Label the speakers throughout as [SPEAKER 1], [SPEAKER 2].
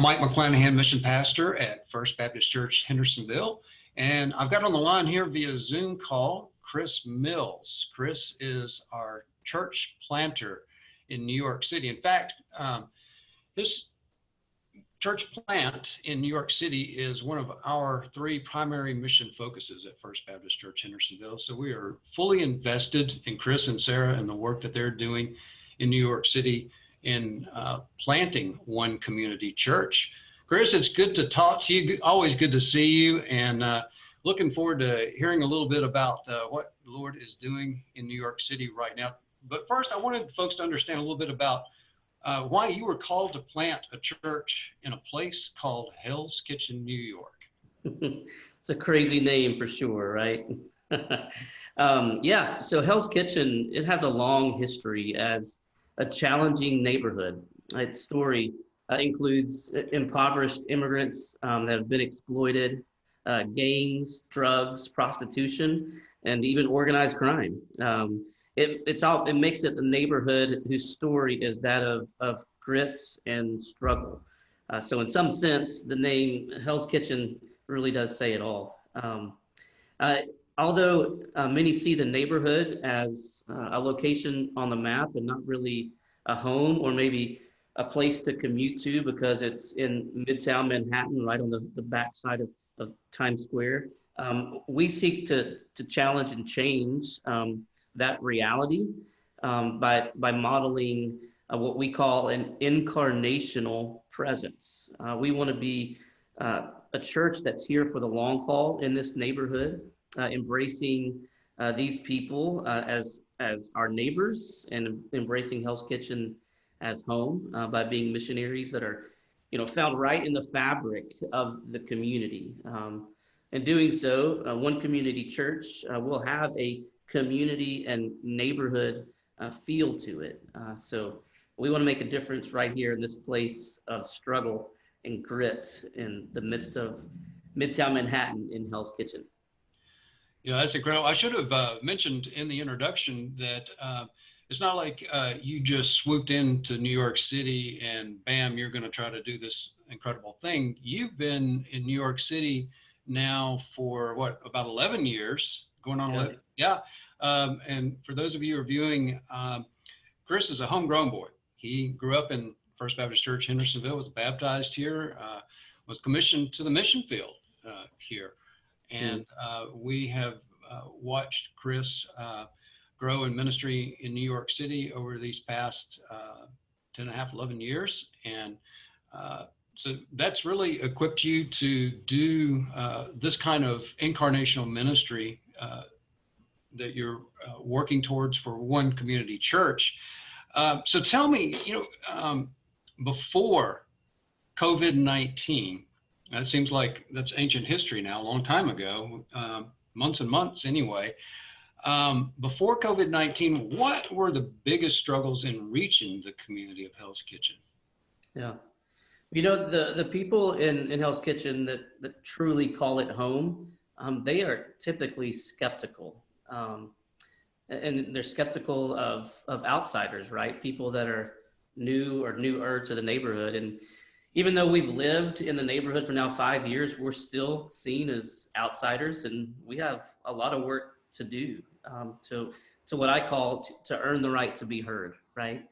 [SPEAKER 1] Mike McClanahan, mission pastor at First Baptist Church, Hendersonville. And I've got on the line here via Zoom call, Chris Mills. Chris is our church planter in New York City. In fact, this church plant in New York City is one of our three primary mission focuses at First Baptist Church, Hendersonville. So we are fully invested in Chris and Sarah and the work that they're doing in New York City in planting one community church. Chris, it's good to talk to you. Always good to see you, and looking forward to hearing a little bit about what the Lord is doing in New York City right now. But first, I wanted folks to understand a little bit about why you were called to plant a church in a place called Hell's Kitchen, New York.
[SPEAKER 2] It's a crazy name for sure, right? Yeah, so Hell's Kitchen, it has a long history as a challenging neighborhood. Its story includes impoverished immigrants that have been exploited, gangs, drugs, prostitution, and even organized crime. It makes it a neighborhood whose story is that of grit and struggle. So in some sense, the name Hell's Kitchen really does say it all. Although many see the neighborhood as a location on the map and not really a home or maybe a place to commute to because it's in Midtown Manhattan, right on the backside of Times Square, we seek to challenge and change that reality by modeling what we call an incarnational presence. We want to be a church that's here for the long haul in this neighborhood, embracing these people as our neighbors and embracing Hell's Kitchen as home by being missionaries that are, found right in the fabric of the community. In doing so, one community church will have a community and neighborhood feel to it. So we want to make a difference right here in this place of struggle and grit in the midst of Midtown Manhattan in Hell's Kitchen.
[SPEAKER 1] Yeah, that's incredible. I should have mentioned in the introduction that it's not like you just swooped into New York City and bam, you're going to try to do this incredible thing. You've been in New York City now for what, about 11 years, going on 11? Yeah. And for those of you who are viewing, Chris is a homegrown boy. He grew up in First Baptist Church, Hendersonville, was baptized here, was commissioned to the mission field here. And we have watched Chris grow in ministry in New York City over these past 10 and a half, 11 years. And so that's really equipped you to do this kind of incarnational ministry that you're working towards for one community church. So tell me, before COVID-19, it seems like that's ancient history now, a long time ago, months and months anyway. Before COVID-19, what were the biggest struggles in reaching the community of Hell's Kitchen?
[SPEAKER 2] Yeah. The people in Hell's Kitchen that truly call it home, they are typically skeptical. And they're skeptical of outsiders, right? People that are new or newer to the neighborhood. And even though we've lived in the neighborhood for now 5 years, we're still seen as outsiders, and we have a lot of work to do to what I call to earn the right to be heard, right?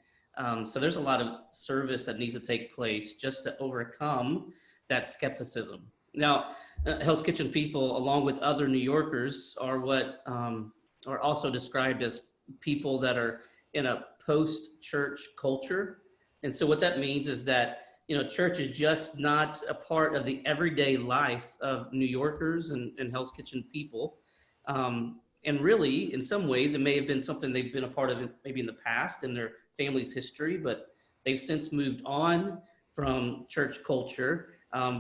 [SPEAKER 2] So there's a lot of service that needs to take place just to overcome that skepticism. Now, Hell's Kitchen people, along with other New Yorkers, are what are also described as people that are in a post-church culture. And so what that means is that, church is just not a part of the everyday life of New Yorkers and Hell's Kitchen people. And really, in some ways, it may have been something they've been a part of maybe in the past in their family's history, but they've since moved on from church culture,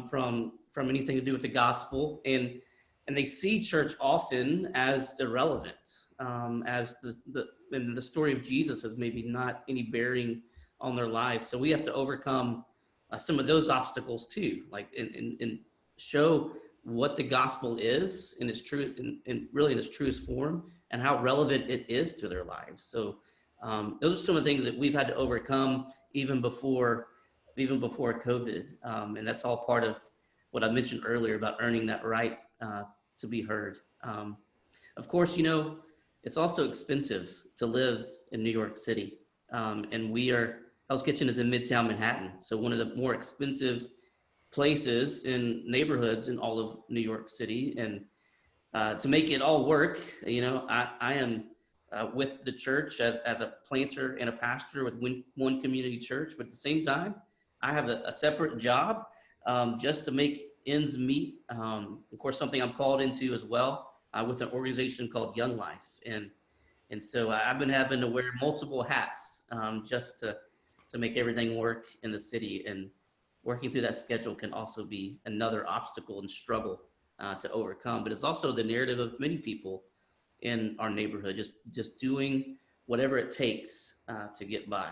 [SPEAKER 2] from anything to do with the gospel, and they see church often as irrelevant, as the story of Jesus has maybe not any bearing on their lives. So we have to overcome some of those obstacles too, like and show what the gospel is in its true, in really in its truest form, and how relevant it is to their lives. So those are some of the things that we've had to overcome even before even before COVID. And that's all part of what I mentioned earlier about earning that right to be heard. Of course, it's also expensive to live in New York City. And Hell's Kitchen is in Midtown Manhattan. So one of the more expensive places in neighborhoods in all of New York City. And to make it all work, I am with the church as a planter and a pastor with one community church. But at the same time, I have a separate job just to make ends meet. Of course, something I'm called into as well with an organization called Young Life. And so I've been having to wear multiple hats just to make everything work in the city. And working through that schedule can also be another obstacle and struggle to overcome. But it's also the narrative of many people in our neighborhood, just doing whatever it takes to get by.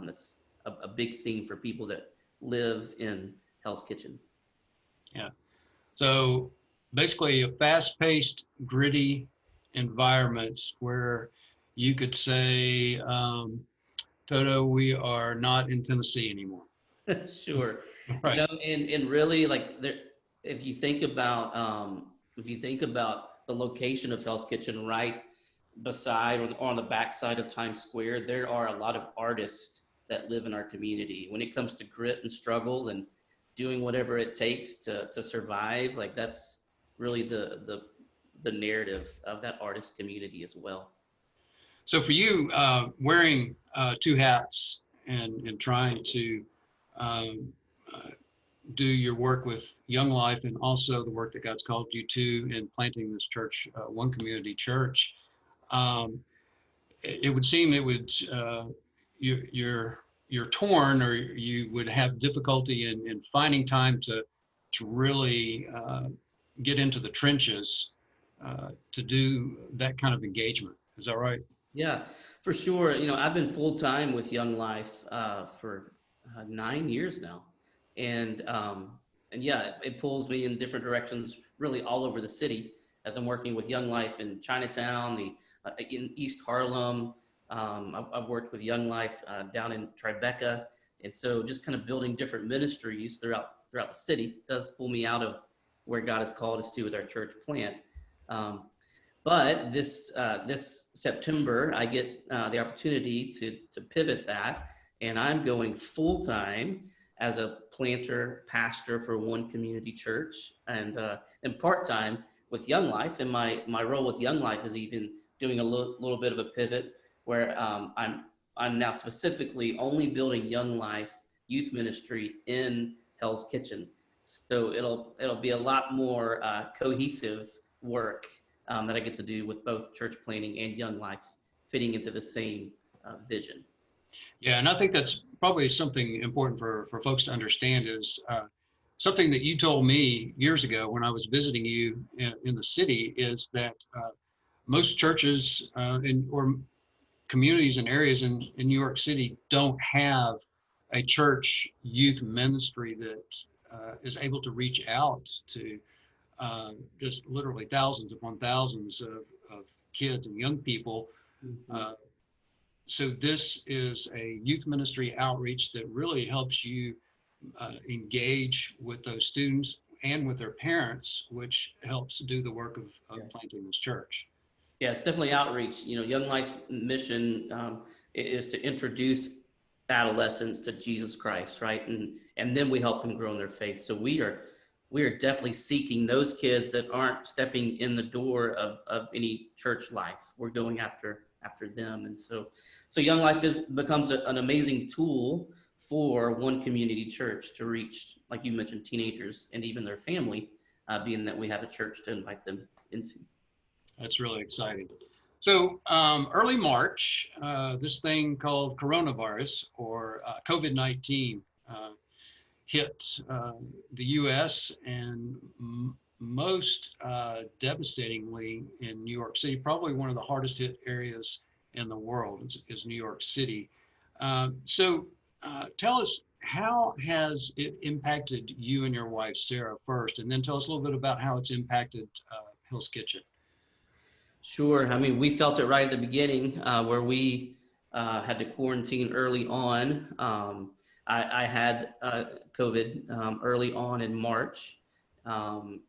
[SPEAKER 2] That's a big theme for people that live in Hell's Kitchen.
[SPEAKER 1] Yeah. So basically, a fast-paced, gritty environment where you could say, Toto, we are not in Tennessee anymore.
[SPEAKER 2] Sure.
[SPEAKER 1] Right.
[SPEAKER 2] And really like there, if you think about the location of Hell's Kitchen right beside or on the backside of Times Square, there are a lot of artists that live in our community. When it comes to grit and struggle and doing whatever it takes to survive, like that's really the narrative of that artist community as well.
[SPEAKER 1] So for you, wearing two hats and trying to um, uh, do your work with Young Life and also the work that God's called you to in planting this church, one community church, um, it would seem it would you're torn, or you would have difficulty in finding time to really get into the trenches to do that kind of engagement. Is that right?
[SPEAKER 2] Yeah, for sure. I've been full time with Young Life for 9 years now, and yeah, it pulls me in different directions, really all over the city. As I'm working with Young Life in Chinatown, in East Harlem. I've worked with Young Life down in Tribeca, and so just kind of building different ministries throughout the city does pull me out of where God has called us to with our church plant. Um, but this September, I get the opportunity to pivot that, and I'm going full time as a planter pastor for one community church, and part time with Young Life. And my role with Young Life is even doing a little bit of a pivot where I'm now specifically only building Young Life youth ministry in Hell's Kitchen. So it'll be a lot more cohesive work that I get to do with both church planning and Young Life fitting into the same vision.
[SPEAKER 1] Yeah, and I think that's probably something important for folks to understand is something that you told me years ago when I was visiting you in the city is that most churches or communities and areas in New York City don't have a church youth ministry that is able to reach out to just literally thousands upon thousands of kids and young people.
[SPEAKER 2] Mm-hmm.
[SPEAKER 1] So this is a youth ministry outreach that really helps you engage with those students and with their parents, which helps do the work
[SPEAKER 2] Yeah.
[SPEAKER 1] of planting this church.
[SPEAKER 2] Yeah, it's definitely outreach. Young Life's mission is to introduce adolescents to Jesus Christ, right? And then we help them grow in their faith. So we are definitely seeking those kids that aren't stepping in the door of any church life. We're going after them. And so Young Life becomes an amazing tool for one community church to reach, like you mentioned, teenagers and even their family, being that we have a church to invite them into.
[SPEAKER 1] That's really exciting. So early March, this thing called coronavirus or COVID-19 hit the U.S. and most devastatingly in New York City. Probably one of the hardest hit areas in the world is New York City. So tell us, how has it impacted you and your wife, Sarah, first, and then tell us a little bit about how it's impacted Hill's Kitchen.
[SPEAKER 2] Sure. I mean, we felt it right at the beginning where we had to quarantine early on. I had COVID early on in March, and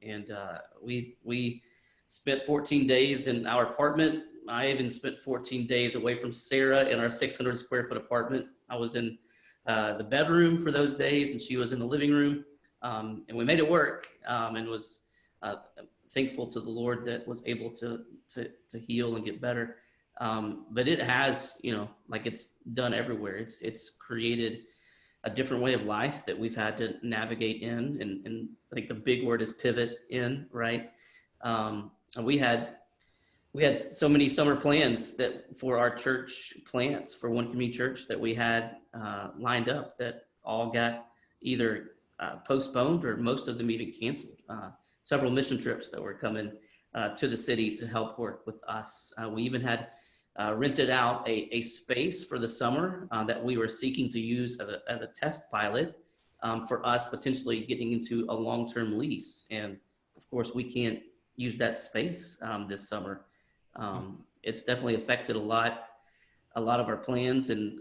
[SPEAKER 2] we spent 14 days in our apartment. I even spent 14 days away from Sarah in our 600 square foot apartment. I was in the bedroom for those days, and she was in the living room, and we made it work, and was uh, thankful to the Lord that was able to heal and get better. But it has, like it's done everywhere. It's created a different way of life that we've had to navigate in, and I think the big word is pivot in, right? And we had so many summer plans that for our church plants for One Community Church that we had lined up that all got either postponed or most of them even canceled. Several mission trips that were coming to the city to help work with us. We even had rented out a space for the summer that we were seeking to use as a test pilot for us potentially getting into a long-term lease. And of course, we can't use that space this summer. It's definitely affected a lot of our plans and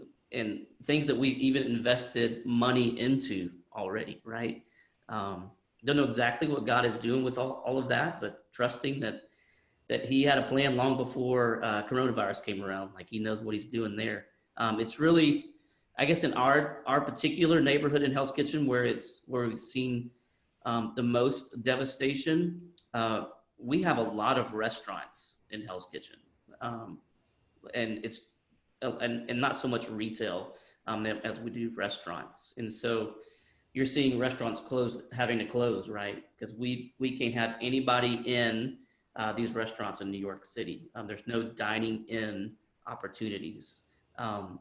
[SPEAKER 2] things that we've even invested money into already, right? Don't know exactly what God is doing with all of that, but trusting that he had a plan long before coronavirus came around. Like he knows what he's doing there. It's really, I guess, in our particular neighborhood in Hell's Kitchen where we've seen the most devastation. We have a lot of restaurants in Hell's Kitchen, um, and it's and not so much retail as we do restaurants. And so you're seeing restaurants having to close, right? Because we can't have anybody in these restaurants in New York City. There's no dining in opportunities.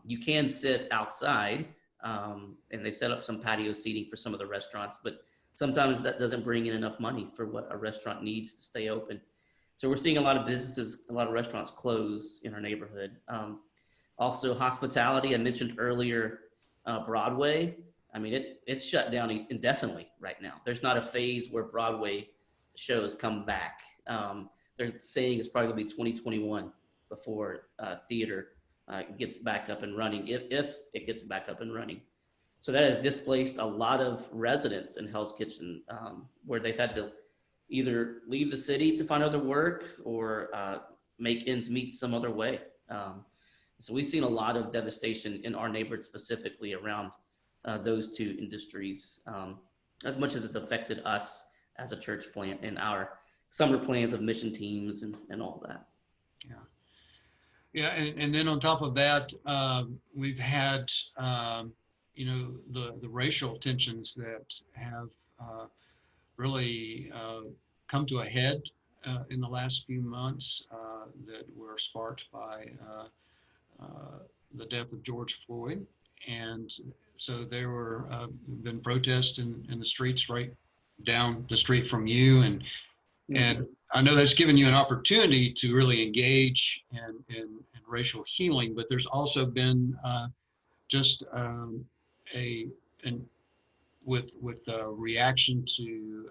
[SPEAKER 2] You can sit outside, and they set up some patio seating for some of the restaurants, but sometimes that doesn't bring in enough money for what a restaurant needs to stay open. So we're seeing a lot of businesses, a lot of restaurants close in our neighborhood. Also, hospitality. I mentioned earlier, Broadway. I mean, it's shut down indefinitely right now. There's not a phase where Broadway shows come back. They're saying it's probably going to be 2021 before theater gets back up and running, if it gets back up and running. So that has displaced a lot of residents in Hell's Kitchen, where they've had to either leave the city to find other work or make ends meet some other way. So we've seen a lot of devastation in our neighborhood, specifically around those two industries, as much as it's affected us as a church plant and our summer plans of mission teams and all that.
[SPEAKER 1] Yeah. Yeah, and then on top of that, we've had the racial tensions that have really come to a head in the last few months that were sparked by the death of George Floyd, and so there were been protests in the streets right down the street from you, and I know that's given you an opportunity to really engage in racial healing, but there's also been just a an, with reaction to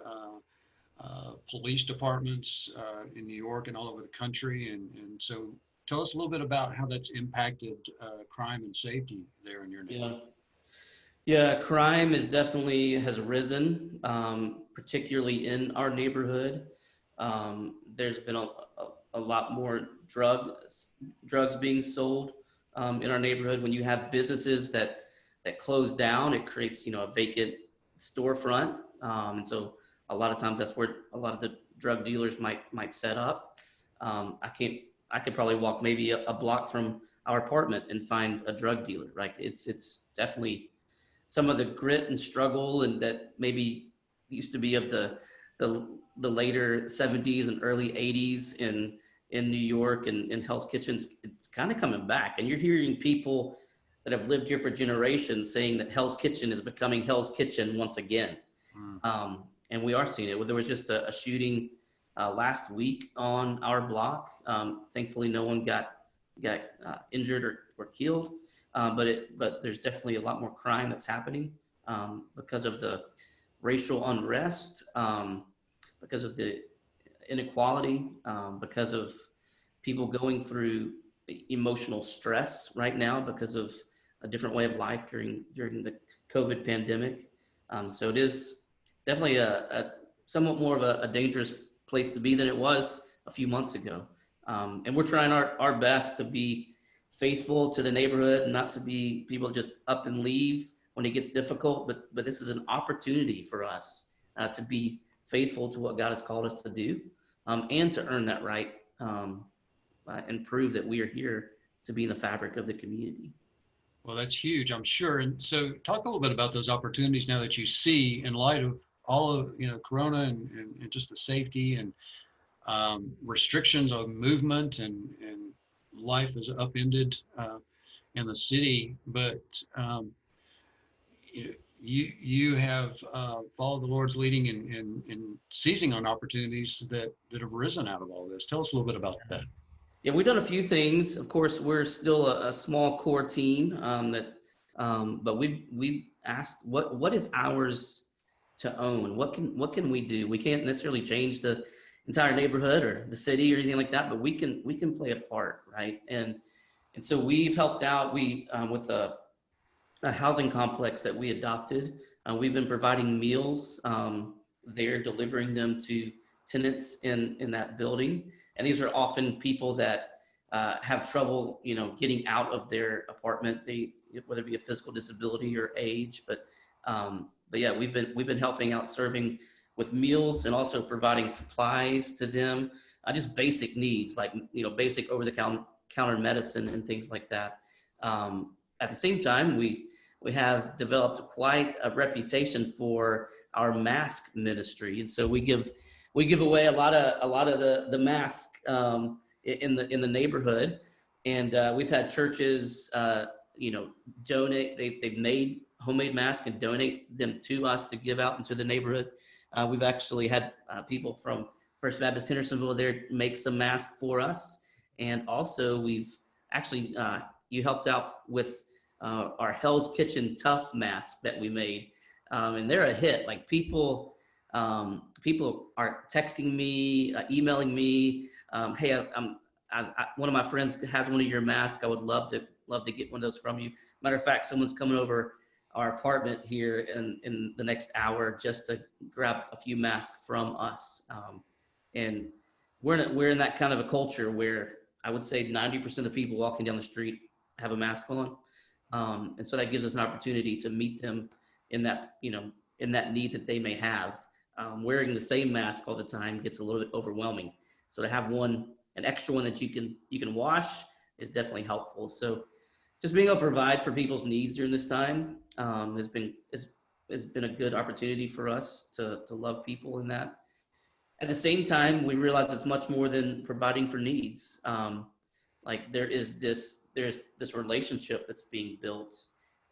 [SPEAKER 1] police departments in New York and all over the country, and so tell us a little bit about how that's impacted crime and safety there in your neighborhood.
[SPEAKER 2] Yeah. Yeah, crime is definitely has risen, particularly in our neighborhood. There's been a lot more drugs being sold in our neighborhood. When you have businesses that close down, it creates a vacant storefront, and so a lot of times that's where a lot of the drug dealers might set up. I could probably walk maybe a block from our apartment and find a drug dealer. Right? It's definitely some of the grit and struggle and that maybe used to be of the later 70s and early 80s in New York and in Hell's Kitchens. It's kind of coming back, and you're hearing people that have lived here for generations saying that Hell's Kitchen is becoming Hell's Kitchen once again. And we are seeing it. There was just a shooting last week on our block. Thankfully no one got injured or killed. But there's definitely a lot more crime that's happening because of the racial unrest, because of the inequality, because of people going through emotional stress right now because of a different way of life during the COVID pandemic. So it is definitely a somewhat more of a dangerous place to be than it was a few months ago. And we're trying our best to be faithful to the neighborhood and not to be people that just up and leave when it gets difficult. But this is an opportunity for us to be faithful to what God has called us to do, and to earn that right, and prove that we are here to be in the fabric of the community.
[SPEAKER 1] Well, that's huge, I'm sure. And so talk a little bit about those opportunities now that you see in light of all of, Corona and just the safety and restrictions on movement and life is upended in the city. But you have followed the Lord's leading in seizing on opportunities that have risen out of all this. Tell us a little bit about that.
[SPEAKER 2] Yeah, we've done a few things. Of course, we're still a small core team, but we've asked what is ours to own. What can we do? We can't necessarily change the entire neighborhood or the city or anything like that, but we can play a part, right? And so we've helped out. We with a housing complex that we adopted. We've been providing meals there, delivering them to tenants in that building. And these are often people that have trouble, getting out of their apartment. Whether it be a physical disability or age, but yeah, we've been helping out, serving with meals and also providing supplies to them, just basic needs like basic over the counter medicine and things like that. At the same time, we have developed quite a reputation for our mask ministry, and so we give away a lot of the mask in the neighborhood, and we've had churches donate. They've made homemade masks and donate them to us to give out into the neighborhood. We've actually had people from First Baptist Hendersonville there make some masks for us, and also we've actually you helped out with our Hell's Kitchen Tough mask that we made, and they're a hit. Like people are texting me, emailing me. Hey, one of my friends has one of your masks. I would love to get one of those from you. Matter of fact, someone's coming over our apartment here in the next hour just to grab a few masks from us. And we're in that kind of a culture where I would say 90% of people walking down the street have a mask on. And so that gives us an opportunity to meet them in that need that they may have. Wearing the same mask all the time gets a little bit overwhelming. So to have an extra one that you can wash is definitely helpful. So just being able to provide for people's needs during this time has been a good opportunity for us to love people in that. At the same time, we realize it's much more than providing for needs. Like there's this relationship that's being built,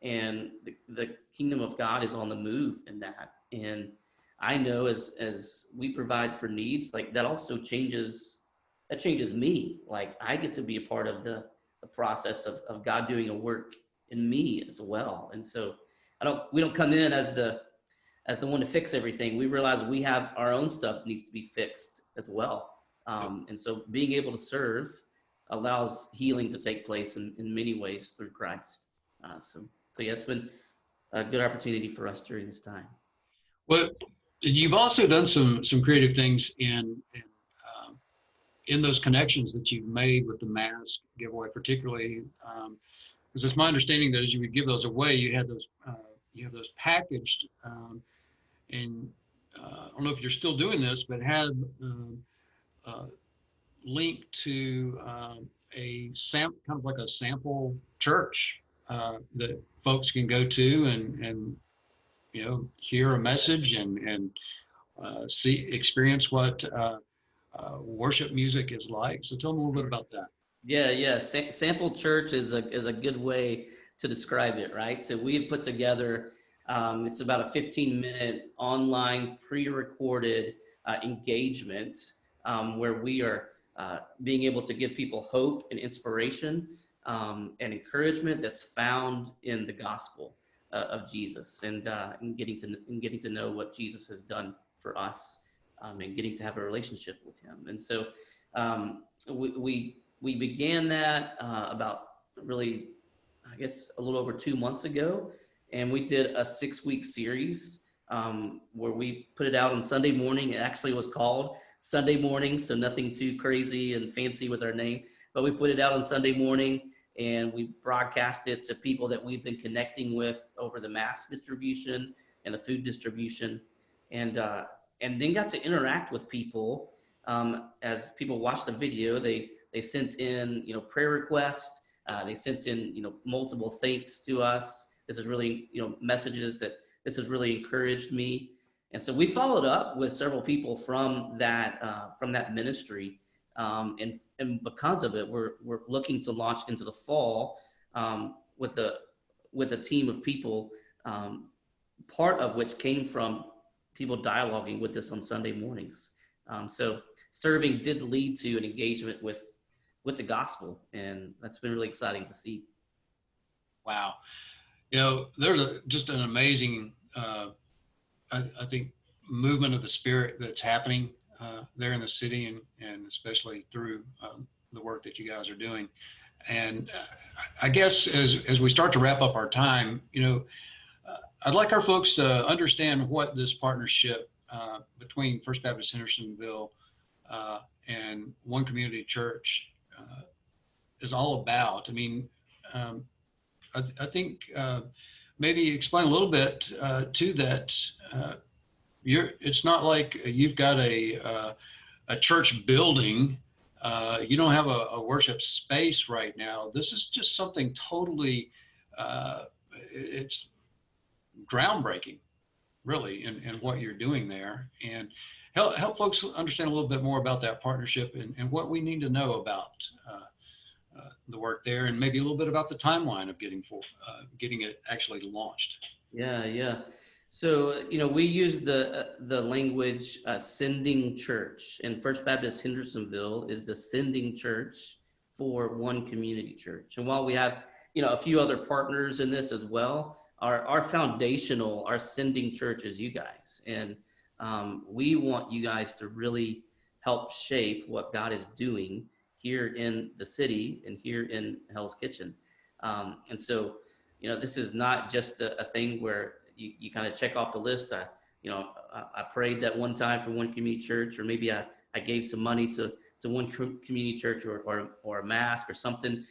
[SPEAKER 2] and the kingdom of God is on the move in that. And I know as we provide for needs, like that changes me. Like I get to be a part of the process of God doing a work in me as well. And so we don't come in as the one to fix everything. We realize we have our own stuff that needs to be fixed as well. And so being able to serve allows healing to take place in many ways through Christ. So yeah, it's been a good opportunity for us during this time.
[SPEAKER 1] Well, you've also done some creative things in those connections that you've made with the mask giveaway, particularly because it's my understanding that as you would give those away, you have those packaged, and I don't know if you're still doing this, but had uh, linked to kind of like a sample church that folks can go to and hear a message and experience what worship music is like. So tell me a little bit about that.
[SPEAKER 2] Yeah. Sample church is a good way to describe it, right? So we've put together, it's about a 15-minute online pre-recorded engagement, where we are being able to give people hope and inspiration, and encouragement that's found in the gospel of Jesus, and getting to know what Jesus has done for us, and getting to have a relationship with Him. And so we began that about really I guess a little over 2 months ago, and we did a 6 week series where we put it out on Sunday morning. It actually was called Sunday Morning, so nothing too crazy and fancy with our name, but we put it out on Sunday morning and we broadcast it to people that we've been connecting with over the mass distribution and the food distribution, and uh, and then got to interact with people as people watched the video. They sent in prayer requests, they sent in, multiple thanks to us. This is really, messages that this has really encouraged me. And so we followed up with several people from that ministry, and because of it, we're looking to launch into the fall with a team of people, um, part of which came from people dialoguing with us on Sunday mornings. So serving did lead to an engagement with the gospel, and that's been really exciting to see.
[SPEAKER 1] Wow. There's just an amazing, I think, movement of the spirit that's happening there in the city, and especially through the work that you guys are doing. And I guess as we start to wrap up our time, I'd like our folks to understand what this partnership between First Baptist Hendersonville and One Community Church is all about. I mean, um, I think maybe explain a little bit to that. Uh, it's not like you've got a church building. You don't have a worship space right now. This is just something totally, it's groundbreaking, really, in what you're doing there. And help folks understand a little bit more about that partnership, and what we need to know about the work there, and maybe a little bit about the timeline of getting it actually launched.
[SPEAKER 2] Yeah, yeah. So we use the language sending church, and First Baptist Hendersonville is the sending church for One Community Church. And while we have a few other partners in this as well, our foundational, our sending church is you guys, and we want you guys to really help shape what God is doing here in the city and here in Hell's Kitchen. And so this is not just a thing where you kind of check off the list. I prayed that one time for One Community Church, or maybe I gave some money to One Community Church, or a mask or something.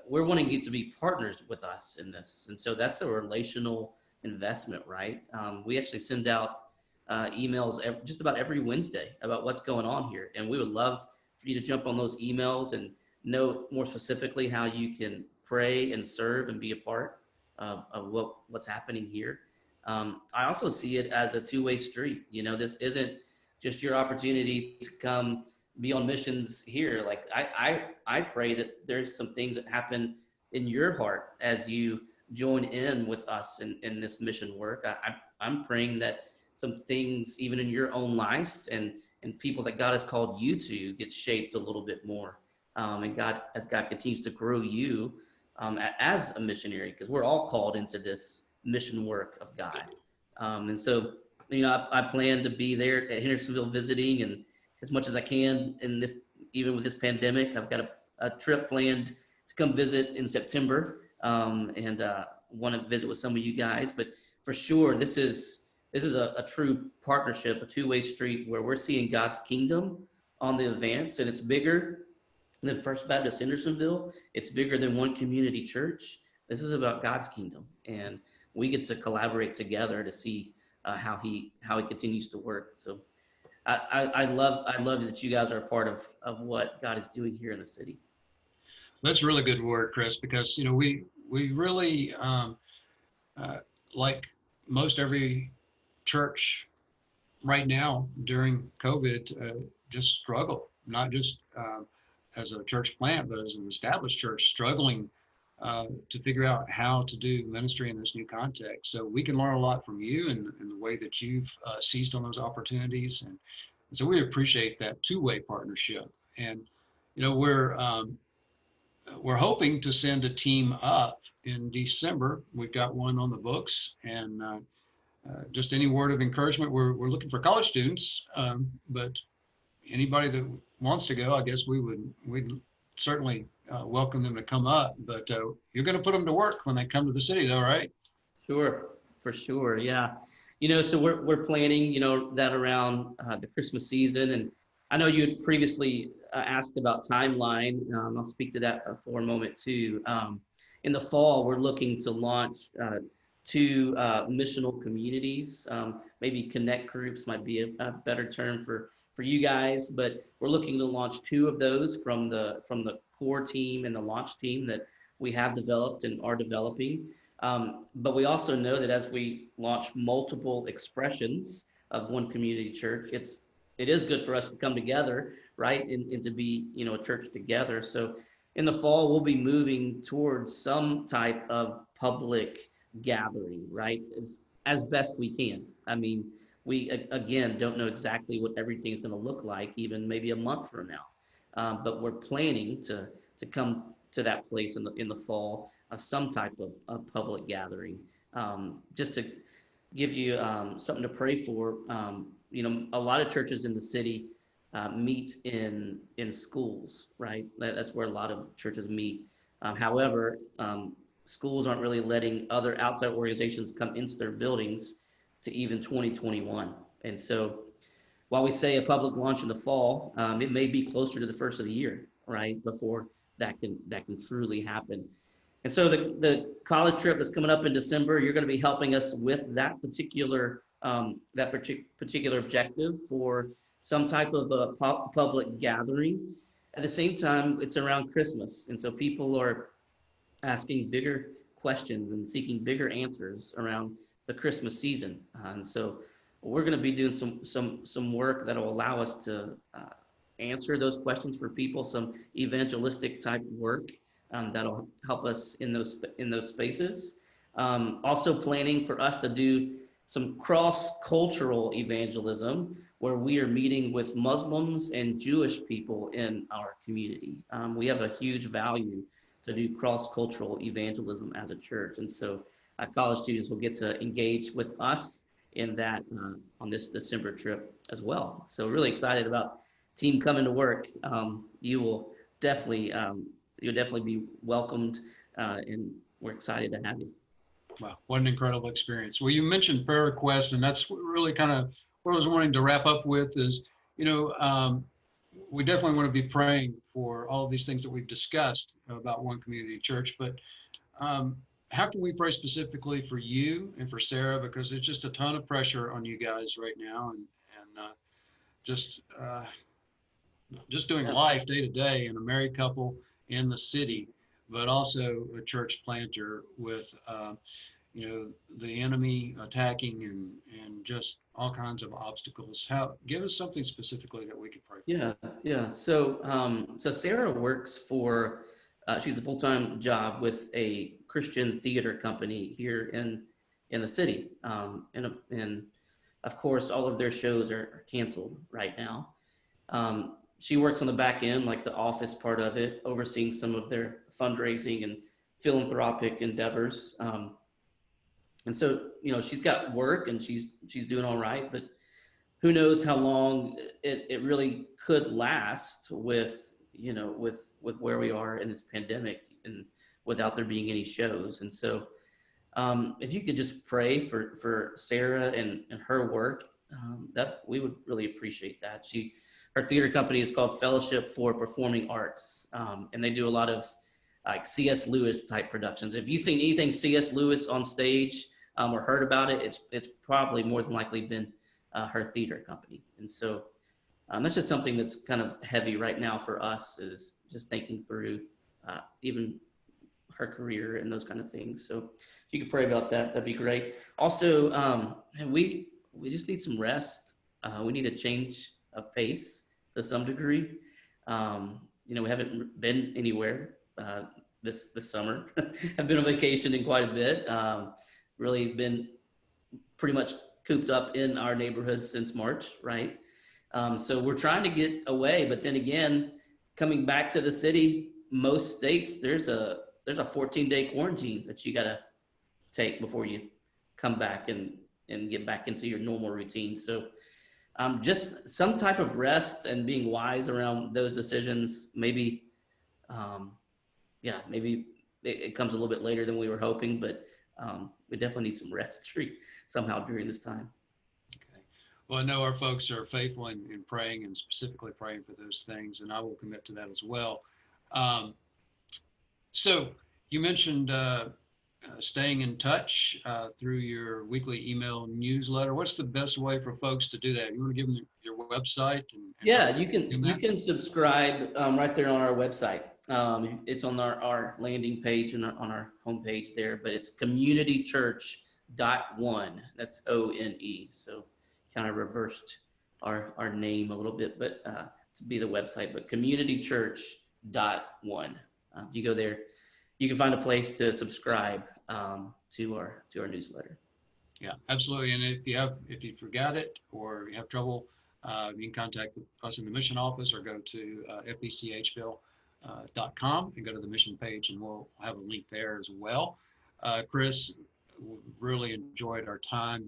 [SPEAKER 2] We're wanting you to be partners with us in this. And so that's a relational investment, right? We actually send out emails just about every Wednesday about what's going on here. And we would love for you to jump on those emails and know more specifically how you can pray and serve and be a part of what's happening here. I also see it as a two-way street. This isn't just your opportunity to come be on missions here. Like I pray that there's some things that happen in your heart as you join in with us in this mission work. I'm praying that some things even in your own life and people that God has called you to get shaped a little bit more. And as God continues to grow you as a missionary, because we're all called into this mission work of God. And so, I plan to be there at Hendersonville visiting, and as much as I can in this, even with this pandemic, I've got a trip planned to come visit in September, and want to visit with some of you guys. But for sure, this is a true partnership, a two-way street where we're seeing God's kingdom on the advance, and it's bigger than First Baptist Hendersonville. It's bigger than One Community Church. This is about God's kingdom, and we get to collaborate together to see how he continues to work. So I love that you guys are a part of what God is doing here in the city.
[SPEAKER 1] That's really good word, Chris, because we really uh, like most every church right now during COVID just struggle, not just as a church plant, but as an established church, struggling to figure out how to do ministry in this new context. So we can learn a lot from you and the way that you've seized on those opportunities. And so we appreciate that two-way partnership. And, we're hoping to send a team up in December. We've got one on the books, and just any word of encouragement. We're looking for college students, but anybody that wants to go, I guess we'd certainly welcome them to come up, but you're going to put them to work when they come to the city, though, right?
[SPEAKER 2] Sure, for sure. Yeah. So we're planning, that around the Christmas season. And I know you had previously asked about timeline. I'll speak to that for a moment too. In the fall, we're looking to launch two missional communities. Maybe connect groups might be a better term for you guys, but we're looking to launch two of those from the core team and the launch team that we have developed and are developing. But we also know that as we launch multiple expressions of one community church, it is good for us to come together, right, and to be a church together. So in the fall, we'll be moving towards some type of public gathering, right, as best we can. I mean, we again don't know exactly what everything's going to look like, even maybe a month from now, but we're planning to come to that place in the fall, some type of public gathering. Just to give you something to pray for, a lot of churches in the city meet in schools, right? That's where a lot of churches meet. However, schools aren't really letting other outside organizations come into their buildings to even 2021. And so while we say a public launch in the fall, it may be closer to the first of the year, right, before that can truly happen. And so the college trip that's coming up in December, you're going to be helping us with that particular objective for some type of a public gathering. At the same time, it's around Christmas, and so people are asking bigger questions and seeking bigger answers around the Christmas season. And so we're going to be doing some work that will allow us to answer those questions for people, some evangelistic type work that'll help us in those spaces. Also planning for us to do some cross-cultural evangelism where we are meeting with Muslims and Jewish people in our community. We have a huge value to do cross-cultural evangelism as a church. And so college students will get to engage with us in that on this December trip as well. So really excited about team coming to work. You will definitely you'll definitely be welcomed, and we're excited to have you.
[SPEAKER 1] Wow, what an incredible experience. Well, you mentioned prayer requests, and that's really kind of what I was wanting to wrap up with is, you know, um, we definitely want to be praying for all of these things that we've discussed about One Community Church, but um, how can we pray specifically for you and for Sarah? Because there's just a ton of pressure on you guys right now, and just just doing
[SPEAKER 2] Yeah.
[SPEAKER 1] life day to day and a married couple in the city, but also a church planter with the enemy attacking and just all kinds of obstacles. How give us something specifically that we could pray for.
[SPEAKER 2] Yeah, yeah. So Sarah works for, she's a full-time job with a Christian theater company here in the city. And of course, all of their shows are canceled right now. She works on the back end, like the office part of it, overseeing some of their fundraising and philanthropic endeavors. And so, she's got work and she's doing all right, but who knows how long it really could last with where we are in this pandemic and without there being any shows. And so if you could just pray for Sarah and her work, that we would really appreciate that. Her theater company is called Fellowship for Performing Arts, and they do a lot of like C.S. Lewis type productions. If you've seen anything C.S. Lewis on stage or heard about it, it's probably more than likely been her theater company. And so that's just something that's kind of heavy right now for us, is just thinking through even her career and those kind of things. So if you could pray about that, that'd be great. Also, we just need some rest. We need a change of pace to some degree. We haven't been anywhere this summer. I've been on vacation in quite a bit. Really been pretty much cooped up in our neighborhood since March, right? So we're trying to get away, but then again, coming back to the city, most states there's a 14-day quarantine that you got to take before you come back and get back into your normal routine. So just some type of rest and being wise around those decisions, maybe yeah, maybe it comes a little bit later than we were hoping, but we definitely need some rest somehow during this time.
[SPEAKER 1] Okay. Well, I know our folks are faithful in praying and specifically praying for those things, and I will commit to that as well. Um, so you mentioned staying in touch through your weekly email newsletter. What's the best way for folks to do that? You want to give them your website and how
[SPEAKER 2] Yeah,
[SPEAKER 1] they can do
[SPEAKER 2] you
[SPEAKER 1] that?
[SPEAKER 2] can subscribe right there on our website. It's on our landing page and on our homepage there, but it's communitychurch.one. That's ONE. So kind of reversed our name a little bit, but to be the website, but communitychurch.one. If you go there, you can find a place to subscribe to our newsletter.
[SPEAKER 1] Yeah, absolutely. And if you forgot it or you have trouble, you can contact us in the mission office or go to fbchville.com and go to the mission page, and we'll have a link there as well. Chris, really enjoyed our time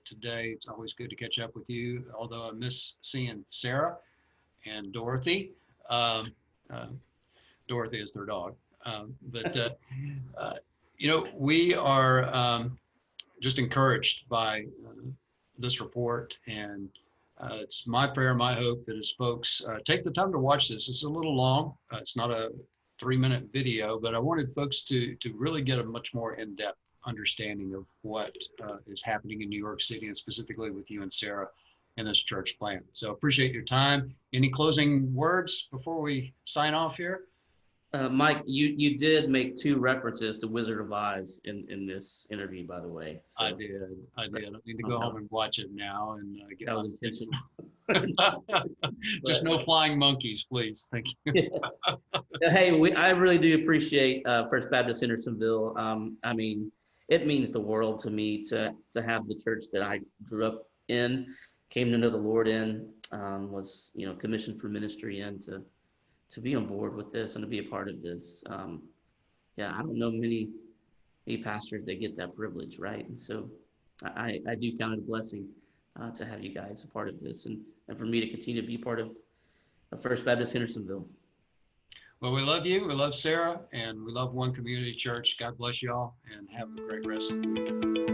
[SPEAKER 1] today. It's always good to catch up with you, although I miss seeing Sarah and Dorothy. Um, uh, Dorothy is their dog. But, uh, we are just encouraged by this report. And it's my prayer, my hope that as folks take the time to watch this, it's a little long. It's not a 3-minute video, but I wanted folks to really get a much more in-depth understanding of what is happening in New York City and specifically with you and Sarah in this church plant. So appreciate your time. Any closing words before we sign off here?
[SPEAKER 2] Mike, you did make two references to Wizard of Oz in this interview, by the way.
[SPEAKER 1] I
[SPEAKER 2] So
[SPEAKER 1] did. I did. I need to
[SPEAKER 2] oh,
[SPEAKER 1] go home and watch it now and get
[SPEAKER 2] that
[SPEAKER 1] my
[SPEAKER 2] was intentional.
[SPEAKER 1] just
[SPEAKER 2] But
[SPEAKER 1] no flying monkeys, please. Thank you.
[SPEAKER 2] yes. Hey, I really do appreciate First Baptist Hendersonville. I mean, it means the world to me to have the church that I grew up in, came to know the Lord in, was commissioned for ministry in to be on board with this and to be a part of this. Yeah, I don't know many pastors that get that privilege, right? And so I do count it a blessing to have you guys a part of this and for me to continue to be part of First Baptist Hendersonville.
[SPEAKER 1] Well, we love you. We love Sarah, and we love One Community Church. God bless you all, and have a great rest of the week.